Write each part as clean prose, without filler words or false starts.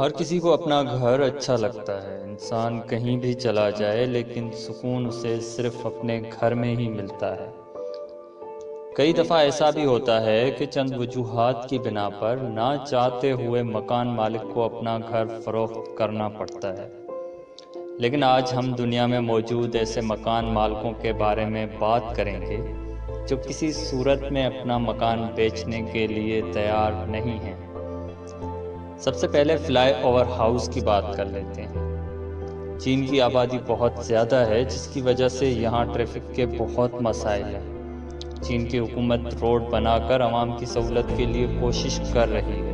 ہر کسی کو اپنا گھر اچھا لگتا ہے۔ انسان کہیں بھی چلا جائے لیکن سکون اسے صرف اپنے گھر میں ہی ملتا ہے۔ کئی دفعہ ایسا بھی ہوتا ہے کہ چند وجوہات کی بنا پر نہ چاہتے ہوئے مکان مالک کو اپنا گھر فروخت کرنا پڑتا ہے۔ لیکن آج ہم دنیا میں موجود ایسے مکان مالکوں کے بارے میں بات کریں گے جو کسی صورت میں اپنا مکان بیچنے کے لیے تیار نہیں ہیں۔ سب سے پہلے فلائی اوور ہاؤس کی بات کر لیتے ہیں۔ چین کی آبادی بہت زیادہ ہے جس کی وجہ سے یہاں ٹریفک کے بہت مسائل ہیں۔ چین کی حکومت روڈ بنا کر عوام کی سہولت کے لیے کوشش کر رہی ہے۔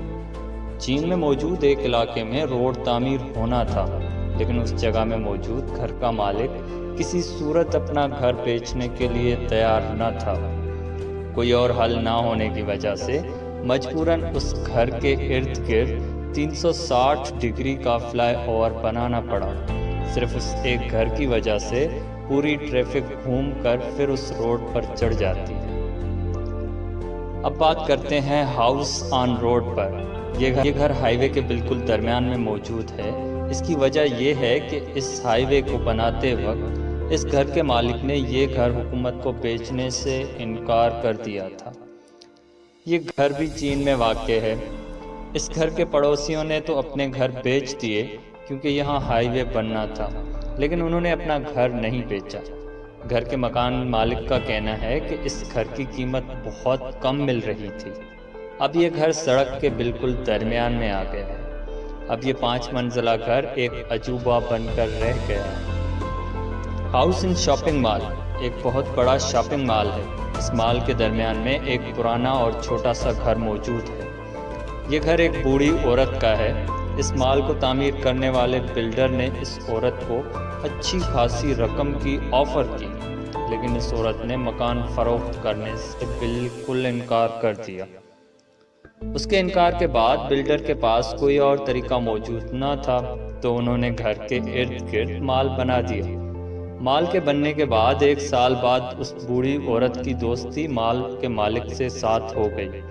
چین میں موجود ایک علاقے میں روڈ تعمیر ہونا تھا، لیکن اس جگہ میں موجود گھر کا مالک کسی صورت اپنا گھر بیچنے کے لیے تیار نہ تھا۔ کوئی اور حل نہ ہونے کی وجہ سے مجبوراً اس گھر کے ارد گرد 360 ڈگری کا فلائی اوور بنانا پڑا۔ صرف اس ایک گھر کی وجہ سے پوری ٹریفک گھوم کر پھر اس روڈ پر چڑھ جاتی ہے۔ اب بات کرتے ہیں ہاؤس آن روڈ پر۔ یہ گھر ہائی وے کے بالکل درمیان میں موجود ہے۔ اس کی وجہ یہ ہے کہ اس ہائی وے کو بناتے وقت اس گھر کے مالک نے یہ گھر حکومت کو بیچنے سے انکار کر دیا تھا۔ یہ گھر بھی چین میں واقع ہے۔ اس گھر کے پڑوسیوں نے تو اپنے گھر بیچ دیے کیونکہ یہاں ہائی وے بننا تھا، لیکن انہوں نے اپنا گھر نہیں بیچا۔ گھر کے مکان مالک کا کہنا ہے کہ اس گھر کی قیمت بہت کم مل رہی تھی۔ اب یہ گھر سڑک کے بالکل درمیان میں آ گیا ہے۔ اب یہ 5 منزلہ گھر ایک عجوبہ بن کر رہ گیا ہے۔ ہاؤس ان شاپنگ مال ایک بہت بڑا شاپنگ مال ہے۔ اس مال کے درمیان میں ایک پرانا اور چھوٹا سا گھر موجود ہے۔ یہ گھر ایک بوڑھی عورت کا ہے۔ اس مال کو تعمیر کرنے والے بلڈر نے اس عورت کو اچھی خاصی رقم کی آفر کی، لیکن اس عورت نے مکان فروخت کرنے سے بالکل انکار کر دیا۔ اس کے انکار کے بعد بلڈر کے پاس کوئی اور طریقہ موجود نہ تھا، تو انہوں نے گھر کے ارد گرد مال بنا دیا۔ مال کے بننے کے بعد 1 سال بعد اس بوڑھی عورت کی دوستی مال کے مالک سے ساتھ ہو گئی۔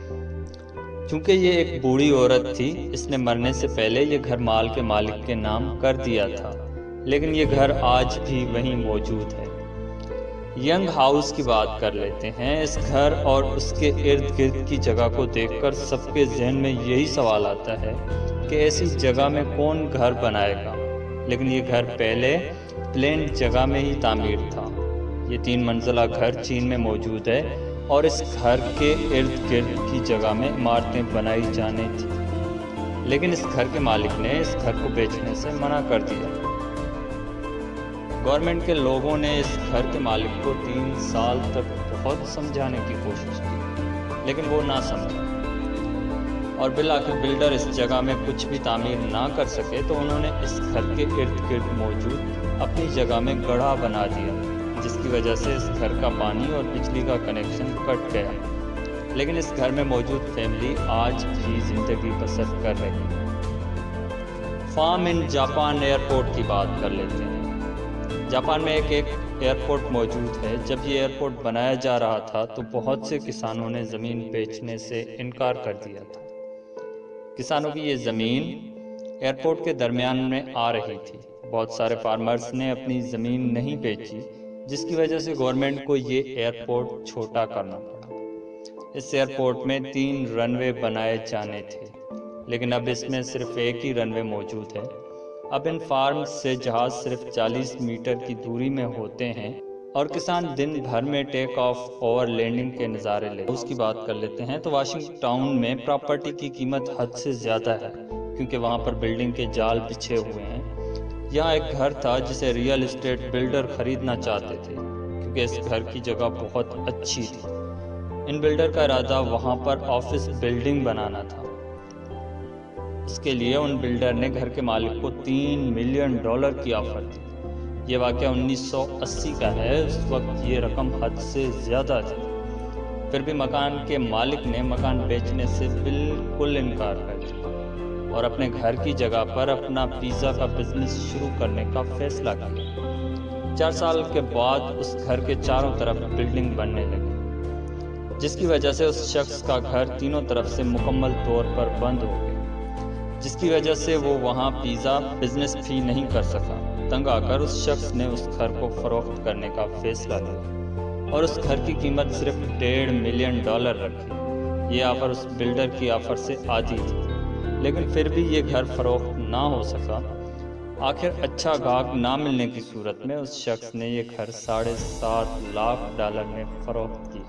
چونکہ یہ ایک بوڑھی عورت تھی، اس نے مرنے سے پہلے یہ گھر مال کے مالک کے نام کر دیا تھا، لیکن یہ گھر آج بھی وہیں موجود ہے۔ ینگ ہاؤس کی بات کر لیتے ہیں۔ اس گھر اور اس کے ارد گرد کی جگہ کو دیکھ کر سب کے ذہن میں یہی سوال آتا ہے کہ ایسی جگہ میں کون گھر بنائے گا، لیکن یہ گھر پہلے پلین جگہ میں ہی تعمیر تھا۔ یہ 3 منزلہ گھر چین میں موجود ہے اور اس گھر کے ارد گرد کی جگہ میں عمارتیں بنائی جانی تھیں، لیکن اس گھر کے مالک نے اس گھر کو بیچنے سے منع کر دیا۔ گورنمنٹ کے لوگوں نے اس گھر کے مالک کو 3 سال تک بہت سمجھانے کی کوشش کی، لیکن وہ نہ سمجھا، اور بالآخر بلڈر اس جگہ میں کچھ بھی تعمیر نہ کر سکے تو انہوں نے اس گھر کے ارد گرد موجود اپنی جگہ میں گڑھا بنا دیا، جس کی وجہ سے اس گھر کا پانی اور بجلی کا کنیکشن کٹ گیا۔ لیکن اس گھر میں موجود فیملی آج بھی زندگی بسر کر رہی ہے۔ فارم ان جاپان ایئرپورٹ کی بات کر لیتے ہیں۔ جاپان میں ایک ایئرپورٹ موجود ہے۔ جب یہ ایئرپورٹ بنایا جا رہا تھا تو بہت سے کسانوں نے زمین بیچنے سے انکار کر دیا تھا۔ کسانوں کی یہ زمین ایئرپورٹ کے درمیان میں آ رہی تھی۔ بہت سارے فارمرز نے اپنی زمین نہیں بیچی، جس کی وجہ سے گورنمنٹ کو یہ ایئرپورٹ چھوٹا کرنا پڑا۔ اس ایئرپورٹ میں 3 رن وے بنائے جانے تھے، لیکن اب اس میں صرف ایک ہی رن وے موجود ہے۔ اب ان فارم سے جہاز صرف 40 میٹر کی دوری میں ہوتے ہیں اور کسان دن بھر میں ٹیک آف اور لینڈنگ کے نظارے لیتے ہیں۔ اس کی بات کر لیتے ہیں تو واشنگٹن ٹاؤن میں پراپرٹی کی قیمت حد سے زیادہ ہے، کیونکہ وہاں پر بلڈنگ کے جال بچھے ہوئے ہیں۔ یہاں ایک گھر تھا جسے ریئل اسٹیٹ بلڈر خریدنا چاہتے تھے، کیونکہ اس گھر کی جگہ بہت اچھی تھی۔ ان بلڈر کا ارادہ وہاں پر آفس بلڈنگ بنانا تھا۔ اس کے لیے ان بلڈر نے گھر کے مالک کو $3 ملین کی آفر دی۔ یہ واقعہ 1980 کا ہے۔ اس وقت یہ رقم حد سے زیادہ تھی، پھر بھی مکان کے مالک نے مکان بیچنے سے بالکل انکار کر دیا اور اپنے گھر کی جگہ پر اپنا پیزا کا بزنس شروع کرنے کا فیصلہ کیا۔ 4 سال کے بعد اس گھر کے چاروں طرف بلڈنگ بننے لگی، جس کی وجہ سے اس شخص کا گھر تینوں طرف سے مکمل طور پر بند ہو گیا۔ جس کی وجہ سے وہ وہاں پیزا بزنس بھی نہیں کر سکا۔ تنگ آ کر اس شخص نے اس گھر کو فروخت کرنے کا فیصلہ لیا اور اس گھر کی قیمت صرف $1.5 ملین رکھی۔ یہ آفر اس بلڈر کی آفر سے آدھی تھی، لیکن پھر بھی یہ گھر فروخت نہ ہو سکا۔ آخر اچھا گاہک نہ ملنے کی صورت میں اس شخص نے یہ گھر $7.5 لاکھ میں فروخت کی۔